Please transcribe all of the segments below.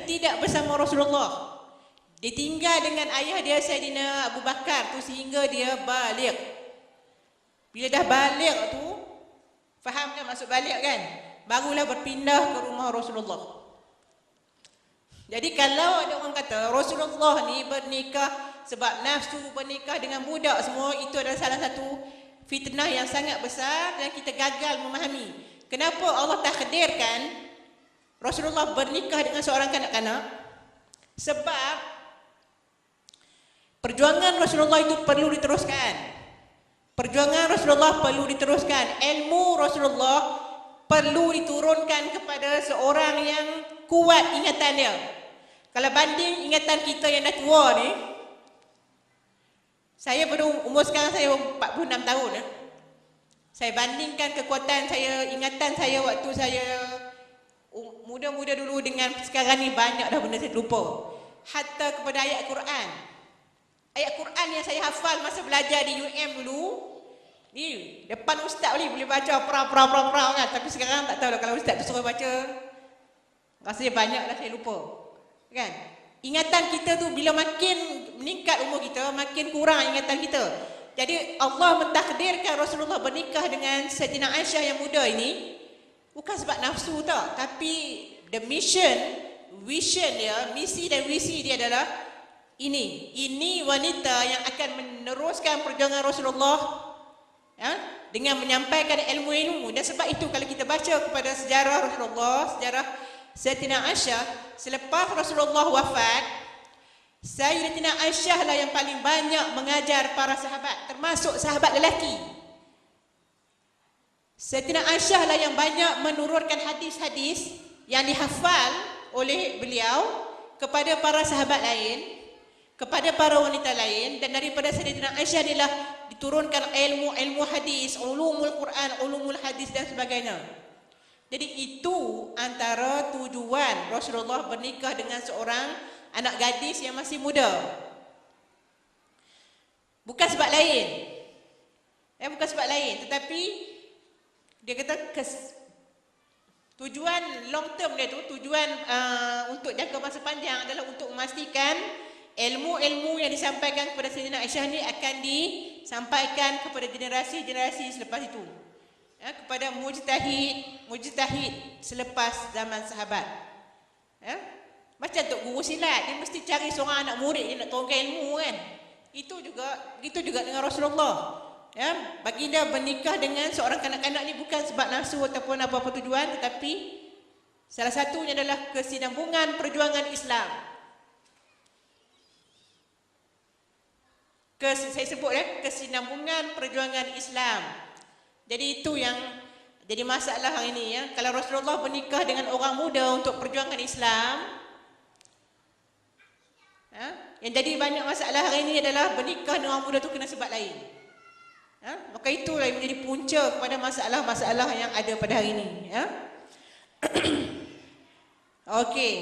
tapi tidak bersama Rasulullah. Dia tinggal dengan ayah dia Sayyidina Abu Bakar tu sehingga dia balik. Bila dah balik tu, faham kan maksud balik kan? Barulah berpindah ke rumah Rasulullah. Jadi kalau ada orang kata Rasulullah ni bernikah sebab nafsu, bernikah dengan budak semua, itu adalah salah satu fitnah yang sangat besar dan kita gagal memahami. Kenapa Allah takdirkan Rasulullah bernikah dengan seorang kanak-kanak? Sebab perjuangan Rasulullah itu perlu diteruskan. Perjuangan Rasulullah perlu diteruskan. Ilmu Rasulullah perlu diturunkan kepada seorang yang kuat ingatan dia. Kalau banding ingatan kita yang dah tua ni, saya baru umur sekarang saya 46 tahun. Saya bandingkan kekuatan saya, ingatan saya waktu saya muda-muda dulu dengan sekarang ni, banyak dah benda saya lupa. Hatta kepada ayat Quran. Ayat Quran yang saya hafal masa belajar di UM dulu, ni depan ustaz boleh baca pra kan, tapi sekarang tak tahu lah kalau ustaz tu suruh baca, rasanya banyak dah saya lupa. Kan? Ingatan kita tu bila makin meningkat umur kita, makin kurang ingatan kita. Jadi Allah mentakdirkan Rasulullah bernikah dengan Sayyidina Aisyah yang muda ini bukan sebab nafsu tak, tapi the mission, vision dia, misi dan visi dia adalah ini wanita yang akan meneruskan perjuangan Rasulullah dengan menyampaikan ilmu-ilmu. Dan sebab itu kalau kita baca kepada sejarah Rasulullah, sejarah Sayyidatina Aisyah, selepas Rasulullah wafat, Sayyidatina Aisyah lah yang paling banyak mengajar para sahabat, termasuk sahabat lelaki. Sayyidatina Aisyah lah yang banyak menurunkan hadis-hadis yang dihafal oleh beliau kepada para sahabat lain, kepada para wanita lain. Dan daripada Sayyidatina Aisyah inilah diturunkan ilmu hadis, ulumul Quran, ulumul hadis dan sebagainya. Jadi itu antara tujuan Rasulullah bernikah dengan seorang anak gadis yang masih muda. Bukan sebab lain. Bukan sebab lain, tetapi dia kata tujuan long term dia tu, tujuan untuk jangka masa panjang adalah untuk memastikan ilmu-ilmu yang disampaikan kepada Sayyidina Aisyah ni akan disampaikan kepada generasi-generasi selepas itu. Kepada mujtahid selepas zaman sahabat. Macam Tok Guru silat, dia mesti cari seorang anak murid dia nak turunkan ilmu kan. Itu juga dengan Rasulullah. Baginda bernikah dengan seorang kanak-kanak ni bukan sebab nafsu ataupun apa-apa tujuan, tetapi salah satunya adalah kesinambungan perjuangan Islam. Saya sebut kesinambungan perjuangan Islam. Jadi itu yang jadi masalah hari ini ya. Kalau Rasulullah bernikah dengan orang muda untuk perjuangan Islam, yang jadi banyak masalah hari ini adalah bernikah dengan orang muda tu kena sebab lain. Maka itulah yang menjadi punca kepada masalah-masalah yang ada pada hari ini. Okey.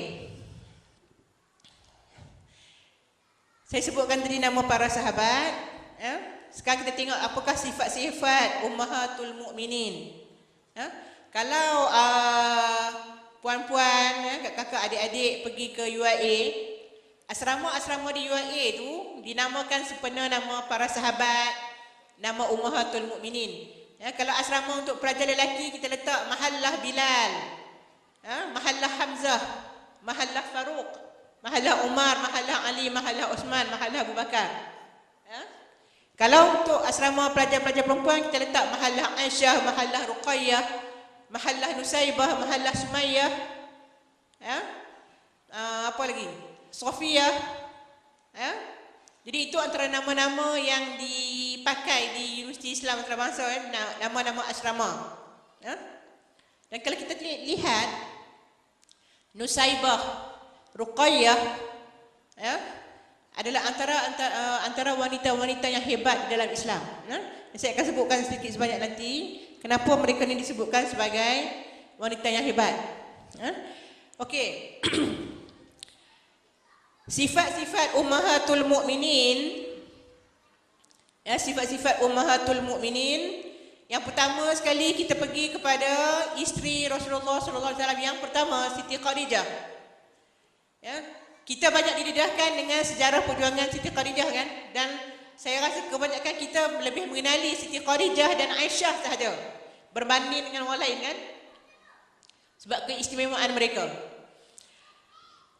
Saya sebutkan tadi nama para sahabat. Sekarang kita tengok apakah sifat-sifat Ummahatul Mukminin. Kalau puan-puan, kakak adik-adik pergi ke UIA, asrama-asrama di UIA tu dinamakan sepenuh nama para sahabat, nama Ummahatul Mukminin. Kalau asrama untuk pelajar lelaki, kita letak Mahallah Bilal, Mahallah Hamzah, Mahallah Faruq, Mahallah Umar, Mahallah Ali, Mahallah Osman, Mahallah Abu Bakar. Kalau untuk asrama pelajar-pelajar perempuan, kita letak Mahallah Aisyah, Mahallah Ruqayyah, Mahallah Nusaibah, Mahallah Sumayyah, apa lagi? Sofiyah. Jadi itu antara nama-nama yang dipakai di Universiti Islam Antarabangsa, nama-nama asrama. Dan kalau kita lihat Nusaibah, Ruqayyah, adalah antara wanita-wanita yang hebat dalam Islam. Saya akan sebutkan sedikit sebanyak nanti kenapa mereka ini disebutkan sebagai wanita yang hebat. Okey. Sifat-sifat Ummahatul Mukminin. Sifat-sifat Ummahatul Mukminin. Yang pertama sekali kita pergi kepada isteri Rasulullah sallallahu alaihi wasallam yang pertama, Siti Khadijah. Ya, kita banyak didedahkan dengan sejarah perjuangan Siti Khadijah kan, dan saya rasa kebanyakan kita lebih mengenali Siti Khadijah dan Aisyah sahaja berbanding dengan orang lain kan, sebab keistimewaan mereka.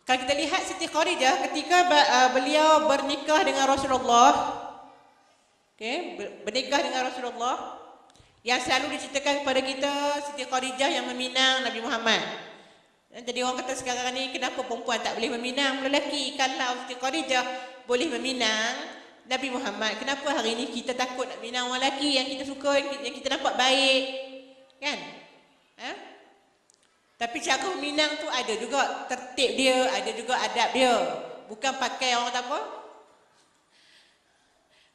Kalau kita lihat Siti Khadijah ketika beliau bernikah dengan Rasulullah, bernikah dengan Rasulullah, yang selalu diceritakan kepada kita Siti Khadijah yang meminang Nabi Muhammad. Jadi orang kata sekarang ni kenapa perempuan tak boleh meminang lelaki? Kalau Siti Khadijah boleh meminang Nabi Muhammad, kenapa hari ni kita takut nak minang orang lelaki yang kita suka, yang kita nampak baik kan? Tapi cara meminang tu ada juga tertib dia, ada juga adab dia. Bukan pakai orang kata apa,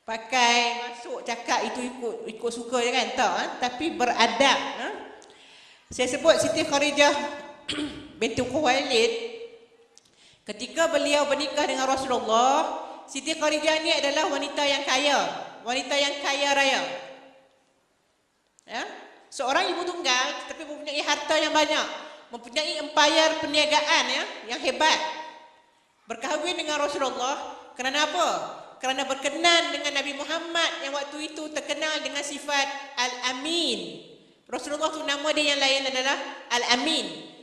pakai masuk cakap itu ikut suka je kan, tak tapi beradab. Saya sebut Siti Khadijah binti Khuwailid, ketika beliau bernikah dengan Rasulullah, Siti Khadijah ni adalah wanita yang kaya raya. Seorang ibu tunggal tetapi mempunyai harta yang banyak, mempunyai empayar perniagaan yang hebat. Berkahwin dengan Rasulullah kerana apa? Kerana berkenan dengan Nabi Muhammad yang waktu itu terkenal dengan sifat Al-Amin. Rasulullah tu nama dia yang lain adalah Al-Amin.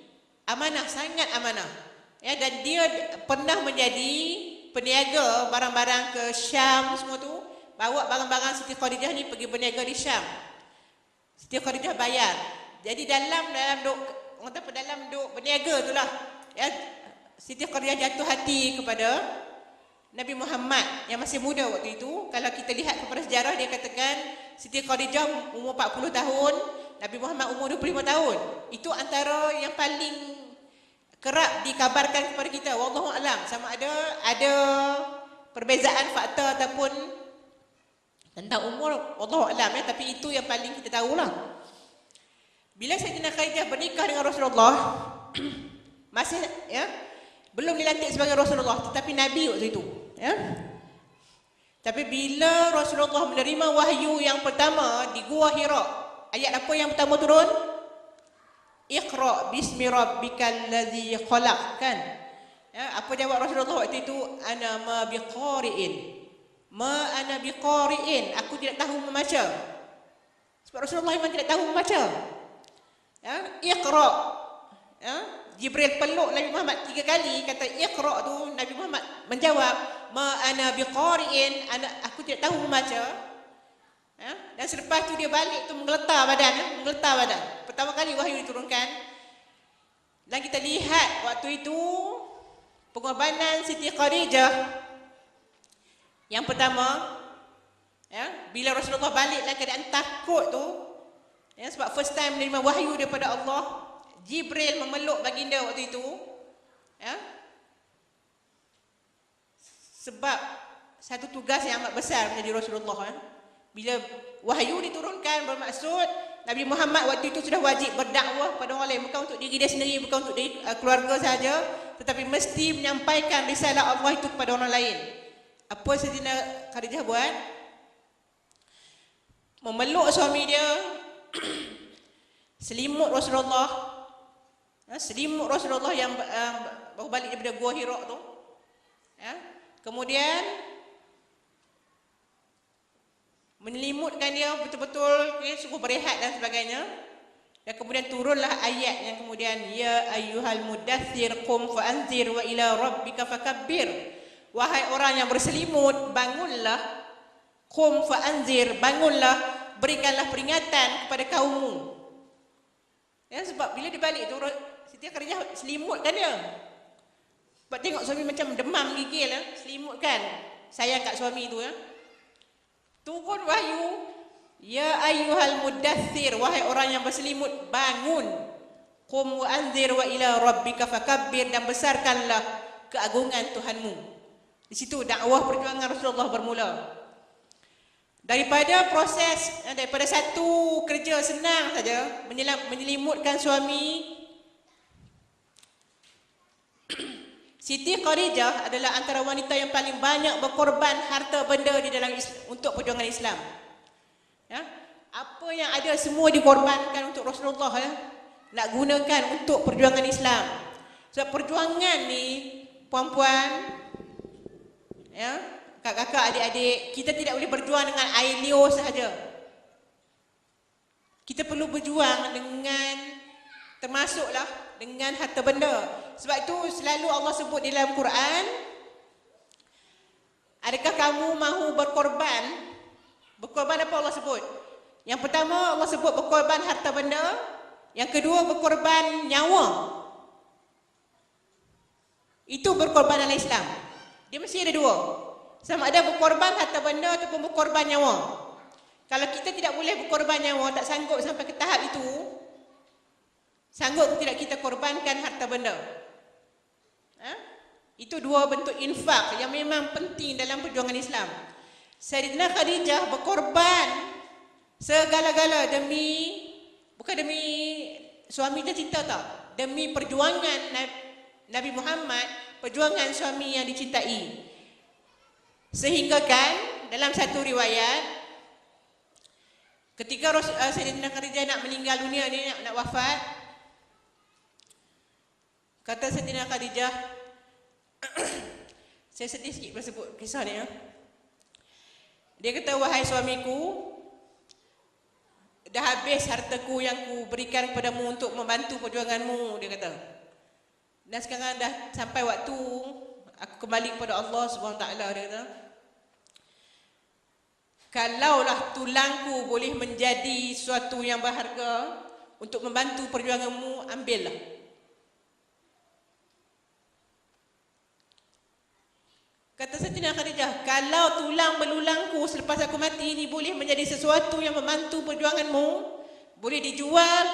Amanah, sangat amanah. Dan dia pernah menjadi peniaga barang-barang ke Syam semua tu. Bawa barang-barang Siti Khadijah ni pergi berniaga di Syam. Siti Khadijah bayar. Jadi dalam duk berniaga tu lah, Siti Khadijah jatuh hati kepada Nabi Muhammad yang masih muda waktu itu. Kalau kita lihat kepada sejarah, dia katakan Siti Khadijah umur 40 tahun, Nabi Muhammad umur 25 tahun. Itu antara yang paling kerap dikabarkan kepada kita. Wallahu alam, sama ada perbezaan fakta ataupun tentang umur, wallahu alam tapi itu yang paling kita tahulah. Bila Sayyidina Khadijah bernikah dengan Rasulullah, masih belum dilantik sebagai Rasulullah, tetapi Nabi waktu itu. Tapi bila Rasulullah menerima wahyu yang pertama di Gua Hira, ayat apa yang pertama turun? Iqra bismi rabbikal ladzi khalaq kan? Apa jawab Rasulullah waktu itu? Ana ma biqari'in. Aku tidak tahu membaca. Sebab Rasulullah memang tidak tahu membaca. Iqra. Jibril peluk Nabi Muhammad 3 kali, kata Iqra tu, Nabi Muhammad menjawab, ma ana biqari'in, aku tidak tahu membaca. Dan selepas tu dia balik tu menggeletar badan. Pertama kali wahyu diturunkan. Dan kita lihat waktu itu pengorbanan Siti Khadijah yang pertama, bila Rasulullah balik dalam keadaan takut tu, sebab first time menerima wahyu daripada Allah, Jibril memeluk baginda waktu itu, sebab satu tugas yang amat besar menjadi Rasulullah. Bila wahyu diturunkan, bermaksud Nabi Muhammad waktu itu sudah wajib berdakwah pada orang lain, bukan untuk diri dia sendiri, bukan untuk diri, keluarga saja, tetapi mesti menyampaikan risalah Allah itu kepada orang lain. Apa Sayyidina Khadijah buat? Memeluk suami dia, selimut Rasulullah yang baru balik daripada Gua Hira tu. Kemudian menyelimutkan dia betul-betul, suruh berehat dan sebagainya. Dan kemudian turunlah ayat yang kemudian, ya ayyuhal mudaththir qum fa'anzir wa ila rabbika fakabbir. Wahai orang yang berselimut, bangunlah. Qum fa'anzir, bangunlah, berikanlah peringatan kepada kaummu. Sebab bila dia balik tu, Siti Khadijah selimutkan dia. Sebab tengok suami macam demam gigil, selimutkan, sayang kat suami tu. Turun wahyu, ya ayyuhal mudaththir, wahai orang yang berselimut, bangun. Qum wa anzir wa ila rabbika fakabbir, dan besarkanlah keagungan Tuhanmu. Di situ dakwah perjuangan Rasulullah bermula. Daripada satu kerja senang saja, menyelimutkan suami, Siti Khadijah adalah antara wanita yang paling banyak berkorban harta benda di dalam untuk perjuangan Islam. Apa yang ada semua dikorbankan untuk Rasulullah, nak gunakan untuk perjuangan Islam. Sebab perjuangan ni puan-puan, ya, kakak-kakak, adik-adik, kita tidak boleh berjuang dengan air liur sahaja. Kita perlu berjuang dengan, termasuklah dengan harta benda. Sebab itu selalu Allah sebut di dalam Quran, adakah kamu mahu berkorban? Berkorban apa Allah sebut? Yang pertama Allah sebut berkorban harta benda. Yang kedua berkorban nyawa. Itu berkorban dalam Islam. Dia mesti ada dua. Sama ada berkorban harta benda ataupun berkorban nyawa. Kalau kita tidak boleh berkorban nyawa, tak sanggup sampai ke tahap itu, sanggup tidak kita korbankan harta benda? Itu dua bentuk infak yang memang penting dalam perjuangan Islam. Sayyidina Khadijah berkorban segala-gala demi, bukan demi suami tercinta tak, demi perjuangan Nabi Muhammad, perjuangan suami yang dicintai. Sehingga kan dalam satu riwayat, ketika Sayyidina Khadijah nak meninggal dunia ni, nak wafat, kata Sayyidina Khadijah, saya sedih sikit bila sebut kisah ni. Dia kata, wahai suamiku, dah habis hartaku yang ku berikan kepadamu untuk membantu perjuanganmu, dia kata. Dan sekarang dah sampai waktu aku kembali kepada Allah SWT, dia kata. Kalaulah tulangku boleh menjadi sesuatu yang berharga untuk membantu perjuanganmu, ambillah. Kata Sayyidina Khadijah, kalau tulang belulangku selepas aku mati ini boleh menjadi sesuatu yang membantu perjuanganmu, boleh dijual,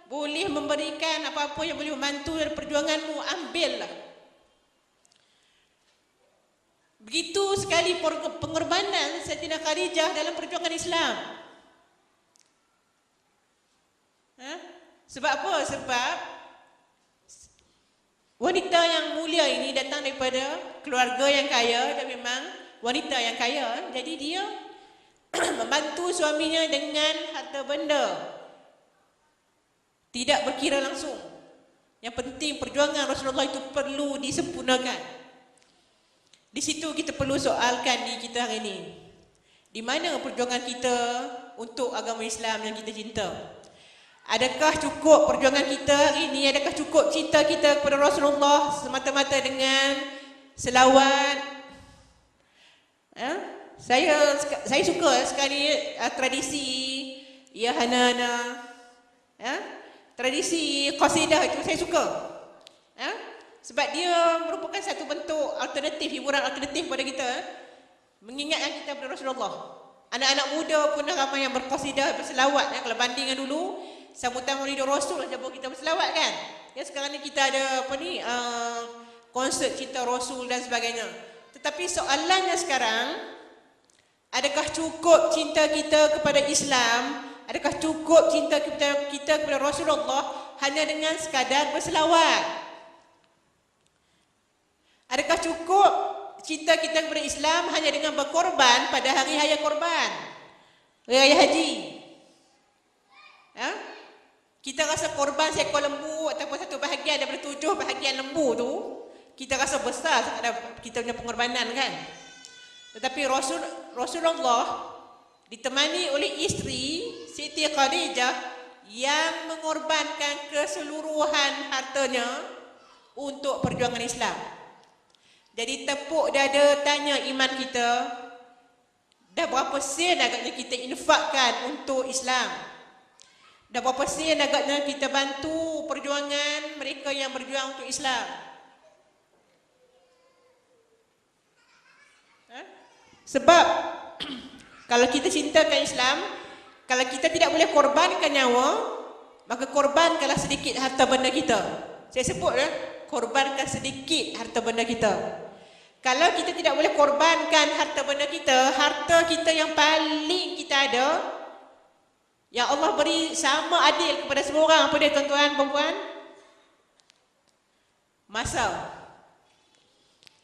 boleh memberikan apa-apa yang boleh membantu dari perjuanganmu, ambillah. Begitu sekali pengorbanan Sayyidina Khadijah dalam perjuangan Islam. Sebab apa? Sebab wanita yang mulia ini datang daripada keluarga yang kaya dan memang wanita yang kaya. Jadi dia membantu suaminya dengan harta benda. Tidak berkira langsung. Yang penting perjuangan Rasulullah itu perlu disempurnakan. Di situ kita perlu soalkan di kita hari ini. Di mana perjuangan kita untuk agama Islam yang kita cinta? Adakah cukup perjuangan kita hari ini? Adakah cukup cinta kita kepada Rasulullah semata-mata dengan selawat? Saya suka sekali tradisi ya hana-hana, tradisi qasidah itu saya suka. Sebab dia merupakan satu bentuk alternatif, hiburan alternatif kepada kita, mengingatkan kita kepada Rasulullah. Anak-anak muda pun dah ramai yang berqasidah, berselawat. Kalau bandingkan dulu, sambutan Maulid Rasul saja kita berselawat kan. Ya, sekarang ni kita ada apa ni, konsert cinta Rasul dan sebagainya. Tetapi soalannya sekarang, adakah cukup cinta kita kepada Islam? Adakah cukup cinta kita kepada Rasulullah hanya dengan sekadar berselawat? Adakah cukup cinta kita kepada Islam hanya dengan berkorban pada hari raya korban, raya haji? Kita rasa korban seekor lembu ataupun satu bahagian daripada 7 bahagian lembu tu, kita rasa besar kita punya pengorbanan kan. Tetapi Rasulullah ditemani oleh isteri Siti Khadijah yang mengorbankan keseluruhan hartanya untuk perjuangan Islam. Jadi tepuk dada tanya iman kita, dah berapa sen agaknya kita infakkan untuk Islam? Dah berapa sen agaknya kita bantu perjuangan mereka yang berjuang untuk Islam? Sebab kalau kita cintakan Islam, kalau kita tidak boleh korbankan nyawa, maka korbankanlah sedikit harta benda kita. Saya sebut korbankan sedikit harta benda kita. Kalau kita tidak boleh korbankan harta benda kita, harta kita yang paling kita ada, yang Allah beri sama adil kepada semua orang, apa dia tuan-tuan, perempuan?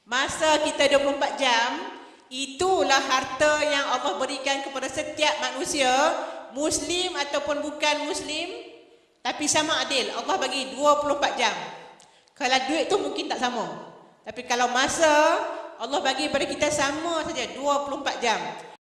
Masa kita 24 jam, itulah harta yang Allah berikan kepada setiap manusia, Muslim ataupun bukan Muslim, tapi sama adil. Allah bagi 24 jam. Kalau duit tu mungkin tak sama, Tapi kalau masa Allah bagi pada kita sama saja 24 jam.